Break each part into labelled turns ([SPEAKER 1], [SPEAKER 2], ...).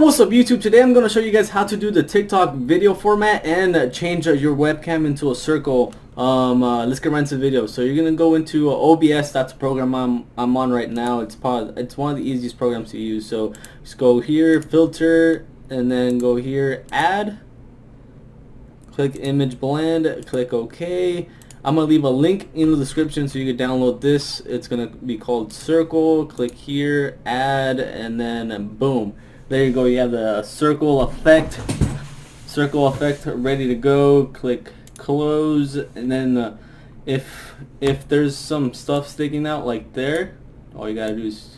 [SPEAKER 1] What's up YouTube? Today I'm going to show you guys how to do the TikTok video format and change your webcam into a circle. Let's get right into the video. So you're going to go into OBS. That's the program I'm on right now. It's one of the easiest programs to use. So just go here, filter, and then go here, add, click image blend, click OK. I'm going to leave a link in the description so you can download this. It's going to be called Circle. Click here, add, and then boom. There you go. You have the circle effect ready to go. Click close, and then if there's some stuff sticking out like there, all you gotta do is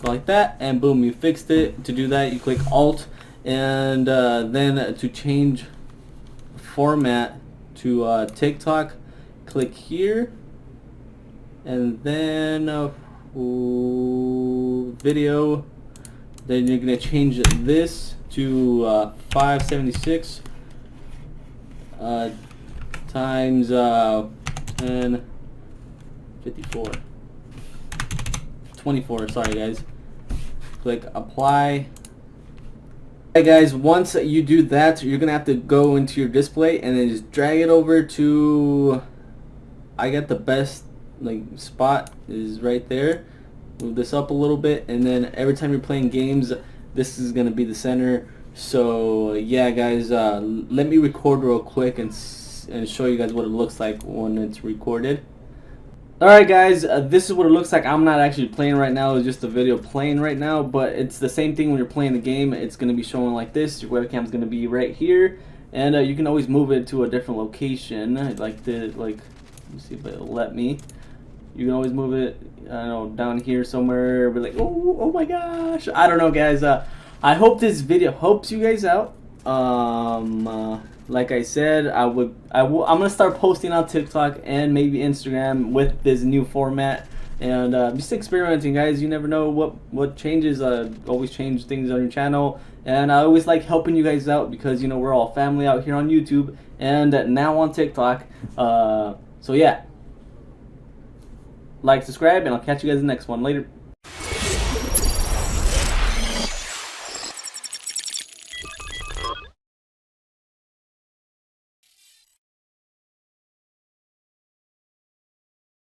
[SPEAKER 1] go like that, and boom, you fixed it. To do that, you click Alt, and then to change format to TikTok, click here, and then video. Then you're going to change this to 576 times 10, 54, 24, sorry guys. Click apply. Hey guys, once you do that, you're going to have to go into your display and then just drag it over to, I got the best spot is right there. Move this up a little bit, and then every time you're playing games, this is going to be the center. So yeah guys, let me record real quick and show you guys what it looks like when it's recorded. Alright guys, this is what it looks like. I'm not actually playing right now, it's just a video playing right now, but it's the same thing when you're playing the game. It's going to be showing like this. Your webcam is going to be right here, and you can always move it to a different location. Let me see if it'll let me. You can always move it, I don't know, down here somewhere. Be like, oh my gosh! I don't know, guys. I hope this video helps you guys out. Like I said, I'm gonna start posting on TikTok and maybe Instagram with this new format, and just experimenting, guys. You never know what changes. Always change things on your channel, and I always like helping you guys out because we're all family out here on YouTube and now on TikTok. So yeah. Like, subscribe, and I'll catch you guys in the next one. Later.